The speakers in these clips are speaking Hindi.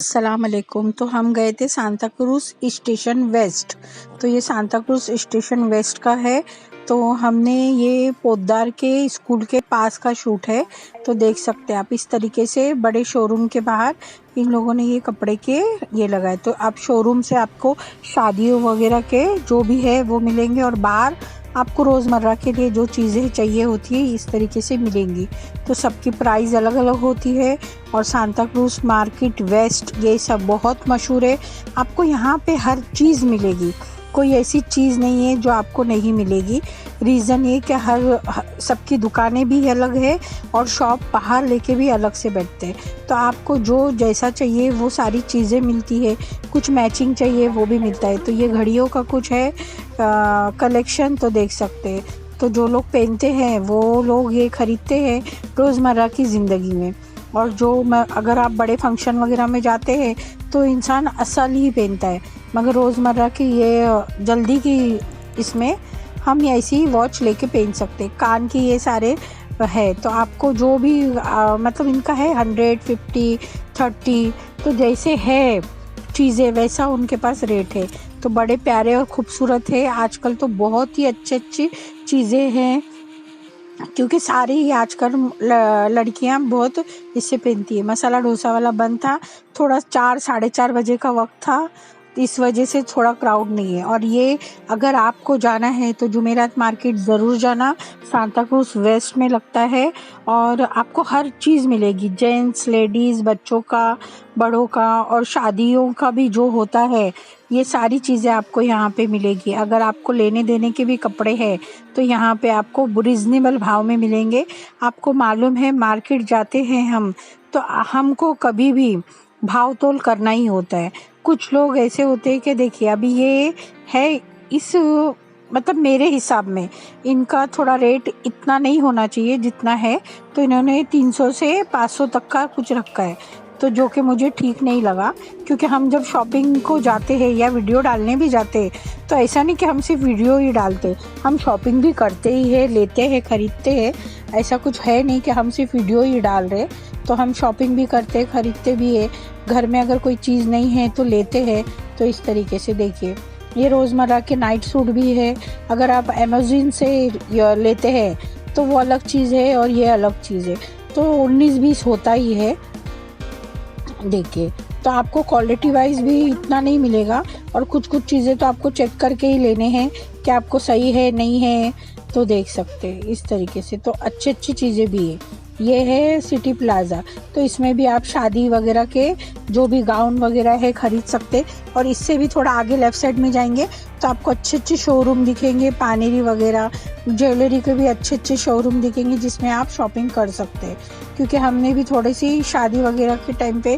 अस्सलाम वालेकुम। तो हम गए थे सांता क्रूज़ स्टेशन वेस्ट। तो ये सांता क्रूज़ स्टेशन वेस्ट का है। तो हमने ये पोद्दार के स्कूल के पास का शूट है। तो देख सकते हैं आप इस तरीके से बड़े शोरूम के बाहर इन लोगों ने ये कपड़े के ये लगाए। तो आप शोरूम से आपको शादियों वगैरह के जो भी है वो मिलेंगे और बाहर आपको रोज़मर्रा के लिए जो चीज़ें चाहिए होती है इस तरीके से मिलेंगी। तो सबकी प्राइस अलग अलग होती है। और सांता क्रूज़ मार्केट वेस्ट ये सब बहुत मशहूर है। आपको यहाँ पे हर चीज़ मिलेगी, कोई ऐसी चीज़ नहीं है जो आपको नहीं मिलेगी। रीज़न ये कि सबकी दुकानें भी अलग है और शॉप बाहर लेके भी अलग से बैठते हैं। तो आपको जो जैसा चाहिए वो सारी चीज़ें मिलती है। कुछ मैचिंग चाहिए वो भी मिलता है। तो ये घड़ियों का कुछ है कलेक्शन, तो देख सकते हैं। तो जो लोग पहनते हैं वो लोग ये ख़रीदते हैं रोज़मर्रा की ज़िंदगी में। और अगर आप बड़े फंक्शन वगैरह में जाते हैं तो इंसान असल ही पहनता है, मगर रोज़मर्रा की ये जल्दी की इसमें हम ऐसी वॉच लेके पहन सकते हैं। कान की ये सारे है। तो आपको जो भी मतलब इनका है 150, 30, तो जैसे है चीज़ें वैसा उनके पास रेट है। तो बड़े प्यारे और ख़ूबसूरत है। आजकल तो बहुत ही अच्छी चीज़ें हैं, क्योंकि सारी ही आजकल लड़कियां बहुत इससे पहनती है। मसाला डोसा वाला बंद था, थोड़ा 4 साढ़े 4 बजे का वक्त था, इस वजह से थोड़ा क्राउड नहीं है। और ये अगर आपको जाना है तो जुमेरात मार्केट ज़रूर जाना, सांता क्रूज़ वेस्ट में लगता है। और आपको हर चीज़ मिलेगी, जेंट्स, लेडीज़, बच्चों का, बड़ों का, और शादियों का भी जो होता है ये सारी चीज़ें आपको यहाँ पे मिलेगी। अगर आपको लेने देने के भी कपड़े हैं तो यहाँ पे आपको रिजनेबल भाव में मिलेंगे। आपको मालूम है मार्केट जाते हैं हम तो हमको कभी भी भाव तोल करना ही होता है। कुछ लोग ऐसे होते हैं कि देखिए अभी ये है इस मतलब मेरे हिसाब में इनका थोड़ा रेट इतना नहीं होना चाहिए जितना है, तो इन्होंने 300 से 500 तक का कुछ रखा है, तो जो कि मुझे ठीक नहीं लगा। क्योंकि हम जब शॉपिंग को जाते हैं या वीडियो डालने भी जाते हैं तो ऐसा नहीं कि हम सिर्फ वीडियो ही डालते, हम शॉपिंग भी करते ही है, लेते हैं, ख़रीदते हैं। ऐसा कुछ है नहीं कि हम सिर्फ वीडियो ही डाल रहे, तो हम शॉपिंग भी करते, ख़रीदते भी है। घर में अगर कोई चीज़ नहीं है तो लेते हैं। तो इस तरीके से देखिए ये रोज़मर्रा के नाइट सूट भी है। अगर आप अमेज़न से लेते हैं तो वो अलग चीज़ है और ये अलग चीज़ है। तो 19-20 होता ही है। देखिए तो आपको क्वालिटी वाइज भी इतना नहीं मिलेगा, और कुछ चीज़ें तो आपको चेक करके ही लेने हैं कि आपको सही है नहीं है। तो देख सकते हैं इस तरीके से। तो अच्छी चीज़ें भी है। ये है सिटी प्लाज़ा, तो इसमें भी आप शादी वगैरह के जो भी गाउन वगैरह है ख़रीद सकते। और इससे भी थोड़ा आगे लेफ़्ट साइड में जाएंगे तो आपको अच्छे शोरूम दिखेंगे, पानेरी वगैरह, ज्वेलरी के भी अच्छे शोरूम दिखेंगे जिसमें आप शॉपिंग कर सकते हैं। क्योंकि हमने भी थोड़ी सी शादी वगैरह के टाइम पे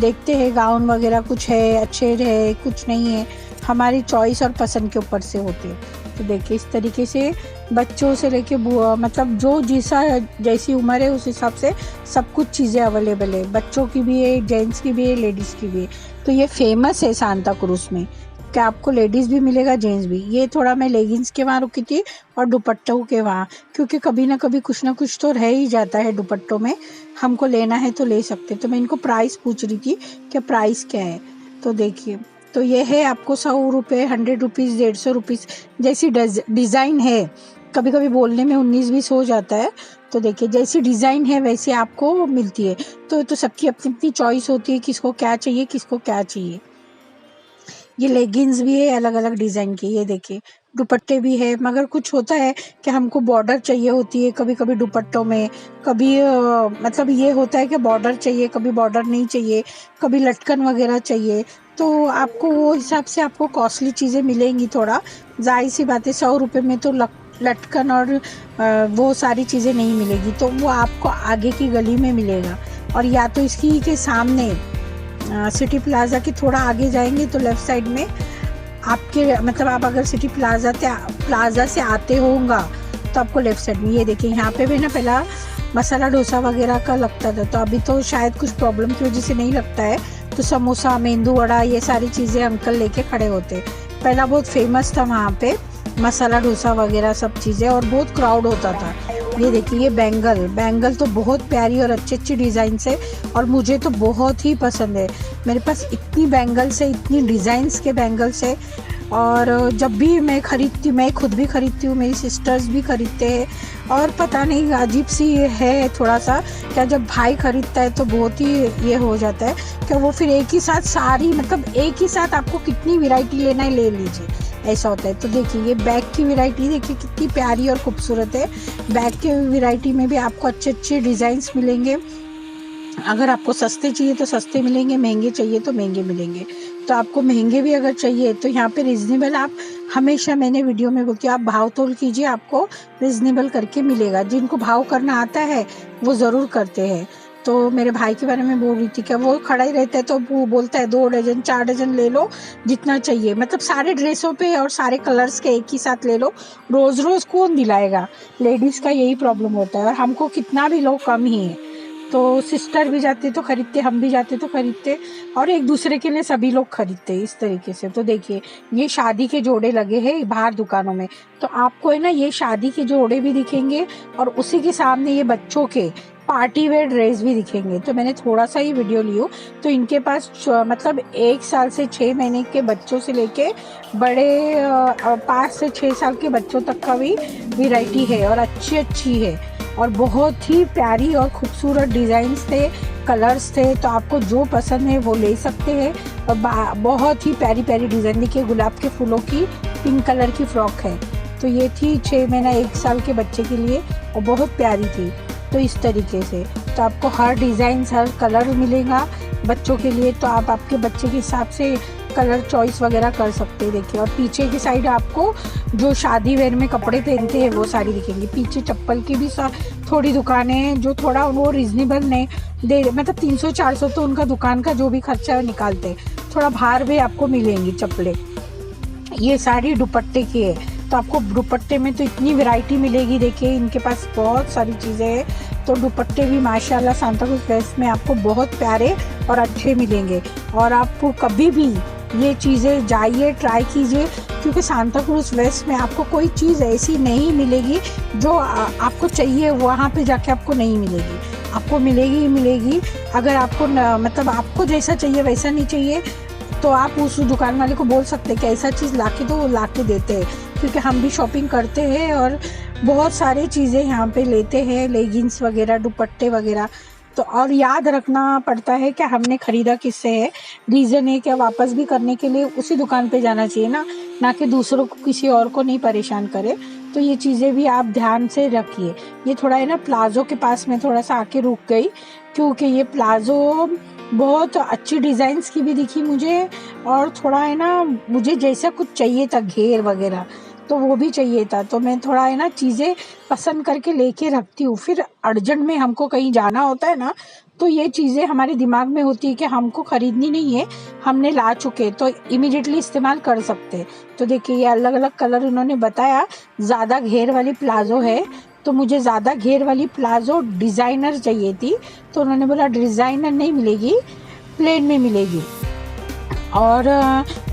देखते हैं गाउन वगैरह कुछ है अच्छे है कुछ नहीं है, हमारी चॉइस और पसंद के ऊपर से होते हैं। तो देखिए इस तरीके से बच्चों से लेके मतलब जो जैसी उम्र है उस हिसाब से सब कुछ चीज़ें अवेलेबल है। बच्चों की भी है, जेंट्स की भी है, लेडीज़ की भी है। तो ये फेमस है सांता क्रूज़ में कि आपको लेडीज़ भी मिलेगा, जेंट्स भी। ये थोड़ा मैं लेगिंग्स के वहाँ रुकी थी और दुपट्टों के वहाँ, क्योंकि कभी ना कभी कुछ ना कुछ तो रह ही जाता है दुपट्टों में, हमको लेना है तो ले सकते। तो मैं इनको प्राइस पूछ रही थी कि प्राइस क्या है। तो देखिए तो ये है आपको 100 रुपये, 100 रुपीज़, 150 रुपीज़ जैसी डिज़ाइन है। कभी कभी बोलने में 19-20 हो जाता है। तो देखिए जैसी डिज़ाइन है वैसे आपको मिलती है। तो सबकी अपनी अपनी चॉइस होती है, किसको क्या चाहिए, किसको क्या चाहिए। ये लेगिंग्स भी है अलग अलग डिज़ाइन की। ये देखिए दुपट्टे भी है, मगर कुछ होता है कि हमको बॉर्डर चाहिए होती है कभी कभी दुपट्टों में, कभी मतलब ये होता है कि बॉर्डर चाहिए, कभी बॉर्डर नहीं चाहिए, कभी लटकन वगैरह चाहिए। तो आपको वो हिसाब से आपको कॉस्टली चीज़ें मिलेंगी। थोड़ा जाहिर सी बात है 100 रुपये में तो लटकन और वो सारी चीज़ें नहीं मिलेगी, तो वो आपको आगे की गली में मिलेगा। और या तो इसकी के सामने सिटी प्लाज़ा के थोड़ा आगे जाएंगे तो लेफ़्ट साइड में आपके मतलब आप अगर सिटी प्लाज़ा से आते होंगे तो आपको लेफ़्ट साइड में ये देखिए यहाँ पे भी ना पहला मसाला डोसा वगैरह का लगता था, तो अभी तो शायद कुछ प्रॉब्लम की वजह से नहीं लगता है। तो समोसा, मेंदू वड़ा, ये सारी चीज़ें अंकल लेके खड़े होते। पहला बहुत फेमस था वहाँ पे मसाला डोसा वगैरह सब चीज़ें, और बहुत क्राउड होता था। ये देखिए ये बैंगल तो बहुत प्यारी और अच्छी डिज़ाइन है और मुझे तो बहुत ही पसंद है। मेरे पास इतनी बैंगल्स है, इतनी डिज़ाइंस के बैंगल्स है और जब भी मैं खरीदती, मैं खुद भी खरीदती हूँ, मेरी सिस्टर्स भी खरीदते हैं और पता नहीं अजीब सी है थोड़ा सा, क्या जब भाई खरीदता है तो बहुत ही ये हो जाता है कि वो फिर एक ही साथ सारी, मतलब एक ही साथ आपको कितनी वैरायटी लेना है ले लीजिए, ऐसा होता है। तो देखिए ये बैग की वैरायटी देखिए कितनी प्यारी और खूबसूरत है। बैग के वैरायटी में भी आपको अच्छे डिज़ाइंस मिलेंगे। अगर आपको सस्ते चाहिए तो सस्ते मिलेंगे, महंगे चाहिए तो महंगे मिलेंगे। तो आपको महंगे भी अगर चाहिए तो यहाँ पे रिजनेबल, आप हमेशा मैंने वीडियो में बोलती हूँ आप भाव तोल कीजिए, आपको रिजनेबल करके मिलेगा। जिनको भाव करना आता है वो ज़रूर करते हैं। तो मेरे भाई के बारे में बोल रही थी कि वो खड़ा ही रहता है तो वो बोलता है 2 डजन 4 डजन ले लो जितना चाहिए, मतलब सारे ड्रेसों पे और सारे कलर्स के एक ही साथ ले लो, रोज़ कौन दिलाएगा। लेडीज़ का यही प्रॉब्लम होता है और हमको कितना भी लो कम ही है। तो सिस्टर भी जाते तो खरीदते, हम भी जाते तो खरीदते और एक दूसरे के लिए सभी लोग खरीदते इस तरीके से। तो देखिए ये शादी के जोड़े लगे हैं बाहर दुकानों में, तो आपको है ना ये शादी के जोड़े भी दिखेंगे और उसी के सामने ये बच्चों के पार्टी वेयर ड्रेस भी दिखेंगे। तो मैंने थोड़ा सा ही वीडियो लियो, तो इनके पास मतलब 1 साल से 6 महीने के बच्चों से लेके बड़े 5 से 6 साल के बच्चों तक का भी वैरायटी है और अच्छी है और बहुत ही प्यारी और खूबसूरत डिज़ाइंस थे, कलर्स थे। तो आपको जो पसंद है वो ले सकते हैं और बहुत ही प्यारी डिज़ाइन। देखिए गुलाब के फूलों की पिंक कलर की फ्रॉक है, तो ये थी 6 महीना 1 साल के बच्चे के लिए और बहुत प्यारी थी। तो इस तरीके से तो आपको हर डिज़ाइन हर कलर मिलेगा बच्चों के लिए, तो आप आपके बच्चे के हिसाब से कलर चॉइस वगैरह कर सकते हैं। देखिए और पीछे की साइड आपको जो शादी वेयर में कपड़े पहनते हैं वो सारी दिखेंगी। पीछे चप्पल की भी थोड़ी दुकानें हैं जो थोड़ा वो रिजनेबल ने दे, मतलब 300-400 तो उनका दुकान का जो भी खर्चा निकालते हैं, थोड़ा बाहर भी आपको मिलेंगी चप्पलें। ये सारी दुपट्टे की है, तो आपको दुपट्टे में तो इतनी वैरायटी मिलेगी। देखिए इनके पास बहुत सारी चीज़ें हैं, तो दुपट्टे भी माशाल्लाह सांता क्रूज वेस्ट में आपको बहुत प्यारे और अच्छे मिलेंगे। और आपको कभी भी ये चीज़ें जाइए ट्राई कीजिए, क्योंकि सांता क्रूज वेस्ट में आपको कोई चीज़ ऐसी नहीं मिलेगी जो आपको चाहिए वहाँ पे जाके आपको नहीं मिलेगी, आपको मिलेगी ही मिलेगी। अगर आपको मतलब आपको जैसा चाहिए वैसा नहीं चाहिए तो आप उस दुकान वाले को बोल सकते हैं कि ऐसा चीज़ लाके दो, वो लाके देते हैं। क्योंकि हम भी शॉपिंग करते हैं और बहुत सारी चीज़ें यहाँ पे लेते हैं, लेगिंग्स वगैरह, दुपट्टे वगैरह। तो और याद रखना पड़ता है कि हमने ख़रीदा किससे है, रीज़न है कि वापस भी करने के लिए उसी दुकान पे जाना चाहिए ना कि दूसरों को, किसी और को नहीं परेशान करे। तो ये चीज़ें भी आप ध्यान से रखिए। ये थोड़ा है ना प्लाज़ो के पास में थोड़ा सा आके रुक गई, क्योंकि ये प्लाज़ो बहुत अच्छी डिज़ाइंस की भी दिखी मुझे और थोड़ा है ना मुझे जैसा कुछ चाहिए था घेर वगैरह, तो वो भी चाहिए था। तो मैं थोड़ा है ना चीज़ें पसंद करके लेके रखती हूँ, फिर अर्जेंट में हमको कहीं जाना होता है ना, तो ये चीज़ें हमारे दिमाग में होती है कि हमको ख़रीदनी नहीं है, हमने ला चुके तो इमीडिएटली इस्तेमाल कर सकते हैं। तो देखिए ये अलग अलग कलर उन्होंने बताया। ज़्यादा घेर वाली प्लाज़ो है, तो मुझे ज़्यादा घेर वाली प्लाज़ो डिज़ाइनर चाहिए थी, तो उन्होंने बोला डिज़ाइनर नहीं मिलेगी, प्लेन में मिलेगी। और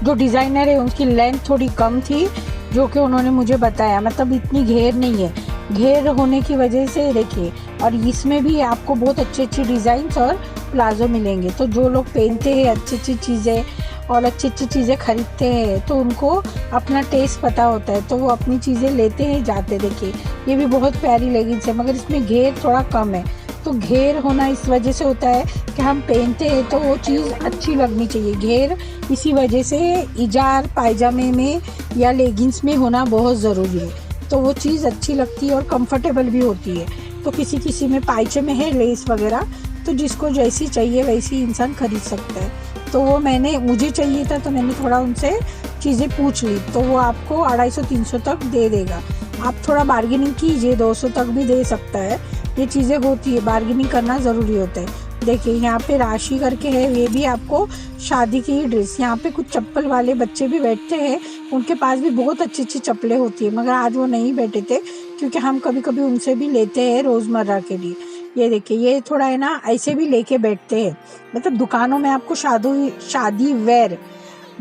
जो डिज़ाइनर है उसकी लेंथ थोड़ी कम थी, जो कि उन्होंने मुझे बताया, मतलब इतनी घेर नहीं है। घेर होने की वजह से देखिए, और इसमें भी आपको बहुत अच्छी डिज़ाइंस और प्लाज़ो मिलेंगे। तो जो लोग पहनते हैं अच्छी चीज़ें और अच्छी चीज़ें ख़रीदते हैं, तो उनको अपना टेस्ट पता होता है, तो वो अपनी चीज़ें लेते हैं जाते। देखिए ये भी बहुत प्यारी लेगिंग्स है, मगर इसमें घेर थोड़ा कम है। तो घेर होना इस वजह से होता है कि हम पहनते हैं तो वो चीज़ अच्छी लगनी चाहिए। घेर इसी वजह से इजार पायजामे में या लेगिंग्स में होना बहुत ज़रूरी है, तो वो चीज़ अच्छी लगती है और कंफर्टेबल भी होती है। तो किसी में पायजामे है लेस वगैरह, तो जिसको जैसी चाहिए वैसी इंसान खरीद सकता है। तो वो मुझे चाहिए था, तो मैंने थोड़ा उनसे चीज़ें पूछ ली, तो वो आपको 250-300 तक दे देगा। आप थोड़ा बार्गेनिंग कीजिए, 200 तक भी दे सकता है। ये चीज़ें होती है, बार्गेनिंग करना ज़रूरी होता है। देखिए यहाँ पे राशि करके है, ये भी आपको शादी की ही ड्रेस। यहाँ पे कुछ चप्पल वाले बच्चे भी बैठते हैं, उनके पास भी बहुत अच्छी चप्पलें होती है, मगर आज वो नहीं बैठे थे क्योंकि हम कभी कभी उनसे भी लेते हैं रोज़मर्रा के लिए। ये देखिए ये थोड़ा है ना ऐसे भी लेके बैठते हैं, मतलब दुकानों में आपको शादी वेयर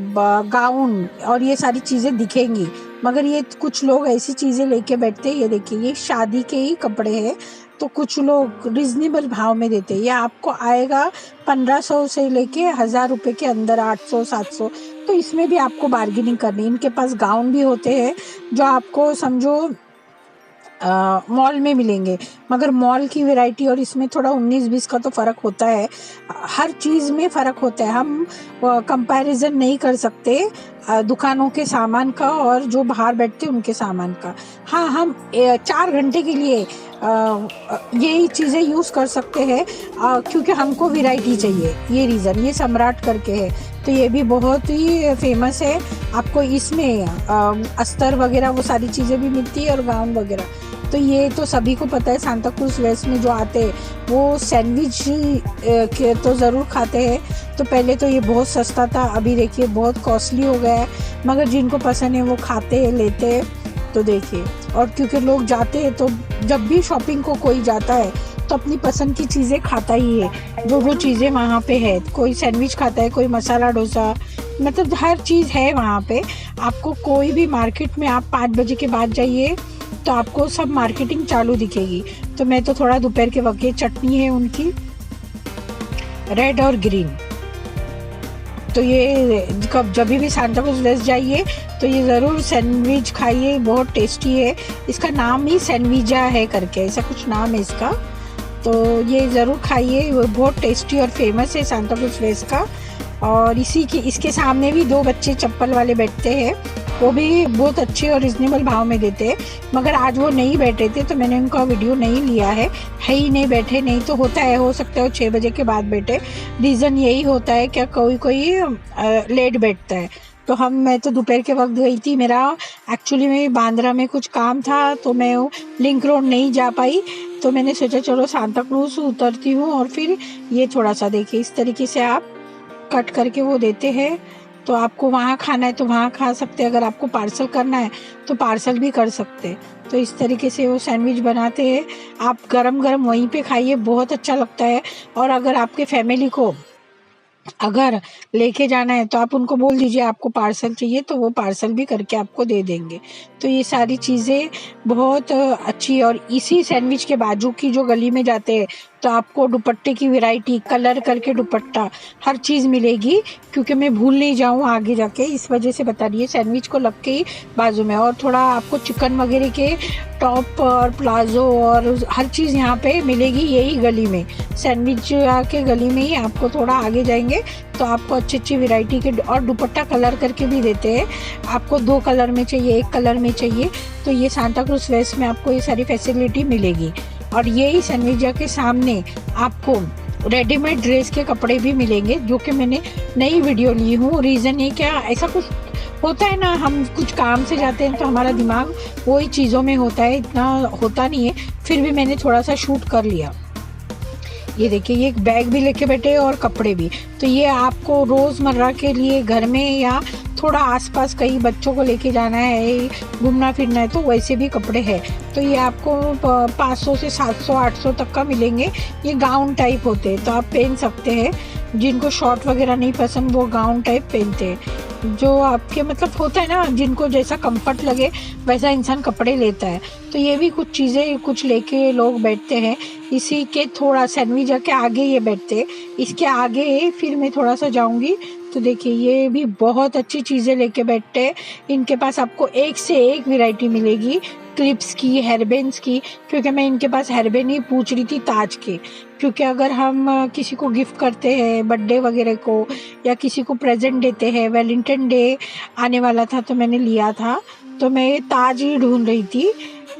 गाउन और ये सारी चीज़ें दिखेंगी, मगर ये कुछ लोग ऐसी चीज़ें लेके बैठते हैं। ये देखिए, ये शादी के ही कपड़े हैं, तो कुछ लोग रिजनेबल भाव में देते हैं। ये आपको आएगा 1500 से लेके 1000 रुपये के अंदर, 800 700। तो इसमें भी आपको बार्गेनिंग करनी। इनके पास गाउन भी होते हैं जो आपको समझो मॉल में मिलेंगे, मगर मॉल की वैरायटी और इसमें थोड़ा 19-20 का तो फ़र्क होता है। हर चीज़ में फ़र्क होता है। हम कंपैरिजन नहीं कर सकते दुकानों के सामान का और जो बाहर बैठते हैं उनके सामान का। हाँ, हम 4 घंटे के लिए यही चीज़ें यूज़ कर सकते हैं क्योंकि हमको वैरायटी चाहिए। ये रीज़न, ये सम्राट करके है, तो ये भी बहुत ही फेमस है। आपको इसमें अस्तर वगैरह वो सारी चीज़ें भी मिलती है और गाउन वगैरह। तो ये तो सभी को पता है। सांता क्रूज वेस्ट में जो आते हैं वो सैंडविच के तो ज़रूर खाते हैं। तो पहले तो ये बहुत सस्ता था, अभी देखिए बहुत कॉस्टली हो गया है, मगर जिनको पसंद है वो खाते हैं, लेते हैं। तो देखिए, और क्योंकि लोग जाते हैं तो जब भी शॉपिंग को कोई जाता है तो अपनी पसंद की चीज़ें खाता ही है। जो चीज़ें वहाँ पे है, कोई सैंडविच खाता है, कोई मसाला डोसा, मतलब हर चीज़ है वहाँ पे। आपको कोई भी मार्केट में आप 5 बजे के बाद जाइए तो आपको सब मार्केटिंग चालू दिखेगी। तो मैं तो थोड़ा दोपहर के वक्त, चटनी है उनकी रेड और ग्रीन। तो ये जब भी सांता क्रूज वेस्ट जाइए तो ये ज़रूर सैंडविच खाइए, बहुत टेस्टी है। इसका नाम ही सैंडविजा है करके, ऐसा कुछ नाम है इसका। तो ये ज़रूर खाइए, वो बहुत टेस्टी और फेमस है सांता क्रूज वेस्ट का। और इसके सामने भी 2 बच्चे चप्पल वाले बैठते हैं, वो भी बहुत अच्छे और रिजनेबल भाव में देते हैं। मगर आज वो नहीं बैठे थे तो मैंने उनका वीडियो नहीं लिया है ही नहीं बैठे। नहीं तो होता है, हो सकता है 6 बजे के बाद बैठे। रीज़न यही होता है क्या कोई लेट बैठता है। तो मैं तो दोपहर के वक्त गई थी। मेरा एक्चुअली में बांद्रा में कुछ काम था तो मैं लिंक रोड नहीं जा पाई। तो मैंने सोचा चलो सांता क्रूज उतरती हूँ। और फिर ये थोड़ा सा देखिए, इस तरीके से आप कट करके वो देते हैं। तो आपको वहाँ खाना है तो वहाँ खा सकते हैं, अगर आपको पार्सल करना है तो पार्सल भी कर सकते हैं। तो इस तरीके से वो सैंडविच बनाते हैं। आप गरम गरम वहीं पे खाइए, बहुत अच्छा लगता है। और अगर आपके फैमिली को अगर लेके जाना है तो आप उनको बोल दीजिए आपको पार्सल चाहिए, तो वो पार्सल भी करके आपको दे देंगे। तो ये सारी चीज़ें बहुत अच्छी। और इसी सैंडविच के बाजू की जो गली में जाते हैं तो आपको दुपट्टे की वैरायटी, कलर करके दुपट्टा, हर चीज़ मिलेगी। क्योंकि मैं भूल नहीं जाऊँ आगे जाके, इस वजह से बता रही है। सैंडविच को लग के ही बाजू में, और थोड़ा आपको चिकन वगैरह के टॉप और प्लाजो और हर चीज़ यहाँ पे मिलेगी यही गली में। सैंडविच के गली में ही आपको थोड़ा आगे जाएंगे तो आपको अच्छी वैरायटी के, और दुपट्टा कलर करके भी देते हैं। आपको 2 कलर में चाहिए, 1 कलर में चाहिए, तो ये सांता क्रूज वेस्ट में आपको ये सारी फैसिलिटी मिलेगी। और यही सैंडविचा के सामने आपको रेडीमेड ड्रेस के कपड़े भी मिलेंगे, जो कि मैंने नई वीडियो ली हूँ। रीज़न ये क्या, ऐसा कुछ होता है ना, हम कुछ काम से जाते हैं तो हमारा दिमाग वही चीज़ों में होता है, इतना होता नहीं है। फिर भी मैंने थोड़ा सा शूट कर लिया। ये देखिए, ये एक बैग भी लेके बैठे और कपड़े भी। तो ये आपको रोज़मर्रा के लिए घर में या थोड़ा आसपास कहीं बच्चों को लेके जाना है, घूमना फिरना है, तो वैसे भी कपड़े हैं। तो ये आपको 500 से 700 800 तक का मिलेंगे। ये गाउन टाइप होते हैं तो आप पहन सकते हैं। जिनको शॉर्ट वगैरह नहीं पसंद वो गाउन टाइप पहनते हैं। जो आपके मतलब होता है ना, जिनको जैसा कंफर्ट लगे वैसा इंसान कपड़े लेता है। तो ये भी कुछ चीज़ें कुछ लेके लोग बैठते हैं। इसी के थोड़ा सैंडविच के आगे ये बैठते हैं। इसके आगे फिर मैं थोड़ा सा जाऊंगी तो देखिए, ये भी बहुत अच्छी चीज़ें लेके बैठते हैं। इनके पास आपको एक से एक वैरायटी मिलेगी, क्लिप्स की, हेयरबैंड्स की। क्योंकि मैं इनके पास हेयरबैंड ही पूछ रही थी ताज के, क्योंकि अगर हम किसी को गिफ्ट करते हैं बर्थडे वगैरह को, या किसी को प्रेजेंट देते हैं, वैलेंटाइन डे आने वाला था तो मैंने लिया था, तो मैं ताज ही ढूंढ रही थी।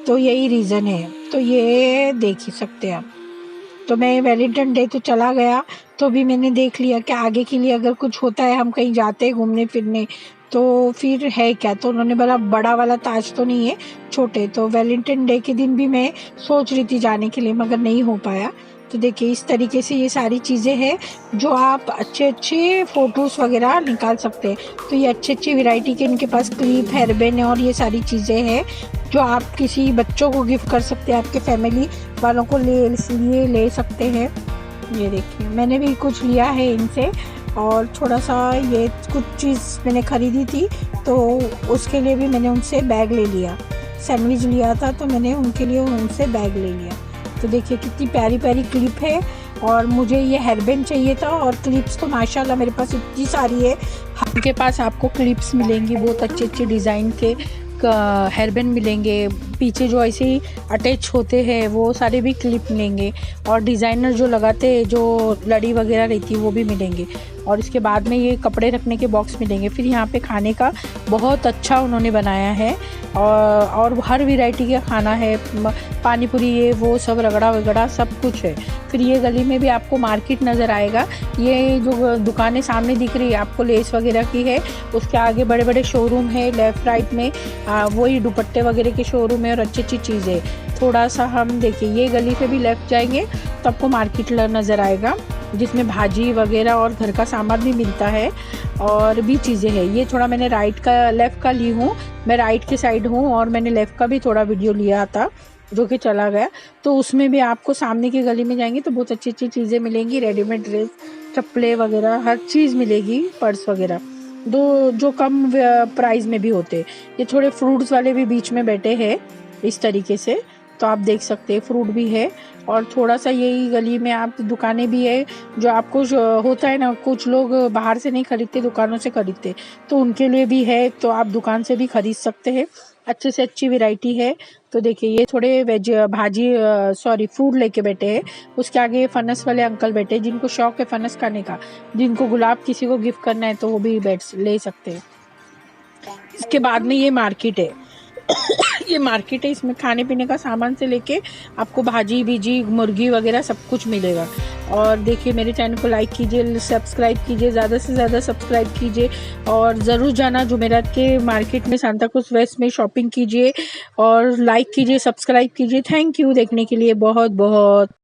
तो यही रीज़न है। तो ये देख ही सकते हैं आप। तो मैं वैलेंटाइन डे तो चला गया तो भी मैंने देख लिया कि आगे के लिए अगर कुछ होता है, हम कहीं जाते हैं घूमने फिरने तो फिर है क्या। तो उन्होंने बोला बड़ा वाला ताज तो नहीं है, छोटे। तो वैलेंटाइन डे के दिन भी मैं सोच रही थी जाने के लिए, मगर नहीं हो पाया। तो देखिए, इस तरीके से ये सारी चीज़ें हैं जो आप अच्छे फ़ोटोज़ वगैरह निकाल सकते हैं। तो ये अच्छी वैरायटी के इनके पास क्लिप, हेयरबैंड और ये सारी चीज़ें हैं जो आप किसी बच्चों को गिफ्ट कर सकते हैं, आपके फैमिली वालों को ले सकते हैं। ये देखिए, मैंने भी कुछ लिया है इनसे। और थोड़ा सा ये कुछ चीज़ मैंने ख़रीदी थी, तो उसके लिए भी मैंने उनसे बैग ले लिया। सैंडविच लिया था तो मैंने उनके लिए उनसे बैग ले लिया। तो देखिए कितनी प्यारी प्यारी क्लिप है। और मुझे ये हेयरबैंड चाहिए था और क्लिप्स तो माशाल्लाह मेरे पास इतनी सारी है। उनके पास आपको क्लिप्स मिलेंगी, बहुत अच्छे अच्छे डिज़ाइन के हेयरबैंड मिलेंगे, पीछे जो ऐसे ही अटैच होते हैं वो सारे भी क्लिप मिलेंगे, और डिज़ाइनर जो लगाते हैं जो लड़ी वगैरह रहती है वो भी मिलेंगे। और इसके बाद में ये कपड़े रखने के बॉक्स मिलेंगे। फिर यहाँ पे खाने का बहुत अच्छा उन्होंने बनाया है, और हर वैरायटी का खाना है, पानी पूरी ये वो सब रगड़ा वगड़ा सब कुछ है। फिर ये गली में भी आपको मार्केट नज़र आएगा। ये जो दुकानें सामने दिख रही है आपको लेस वगैरह की है, उसके आगे बड़े बड़े शोरूम है लेफ़्ट राइट में, वही दुपट्टे वगैरह के शोरूम है और अच्छी अच्छी चीज़ें। थोड़ा सा हम देखिए ये गली से भी लेफ़्ट जाएंगे तो आपको मार्केट नज़र आएगा, जिसमें भाजी वगैरह और घर का सामान भी मिलता है और भी चीज़ें हैं। ये थोड़ा मैंने लेफ़्ट का ली हूँ, मैं राइट की साइड हूँ, और मैंने लेफ़्ट का भी थोड़ा वीडियो लिया था जो कि चला गया। तो उसमें भी आपको सामने की गली में जाएंगे तो बहुत अच्छी अच्छी चीज़ें मिलेंगी, रेडीमेड ड्रेस, चप्पलें वगैरह हर चीज़ मिलेगी, पर्स वगैरह जो कम प्राइस में भी होते। ये थोड़े फ्रूट्स वाले भी बीच में बैठे हैं इस तरीके से, तो आप देख सकते हैं फ्रूट भी है। और थोड़ा सा यही गली में आप दुकानें भी है, जो आपको होता है ना, कुछ लोग बाहर से नहीं खरीदते, दुकानों से खरीदते, तो उनके लिए भी है, तो आप दुकान से भी खरीद सकते हैं। अच्छे से अच्छी वैरायटी है। तो देखिए ये थोड़े फ्रूट लेके बैठे हैं, उसके आगे फनस वाले अंकल बैठे हैं, जिनको शौक है फनस खाने का, जिनको गुलाब किसी को गिफ्ट करना है तो वो भी ले सकते हैं। इसके बाद में ये मार्केट है ये मार्केट है, इसमें खाने पीने का सामान से लेके आपको भाजी बीजी मुर्गी वगैरह सब कुछ मिलेगा। और देखिए मेरे चैनल को लाइक कीजिए, सब्सक्राइब कीजिए, ज़्यादा से ज़्यादा सब्सक्राइब कीजिए, और ज़रूर जाना जुमेरात के मार्केट में सांता क्रूज वेस्ट में शॉपिंग कीजिए, और लाइक कीजिए, सब्सक्राइब कीजिए। थैंक यू देखने के लिए बहुत बहुत।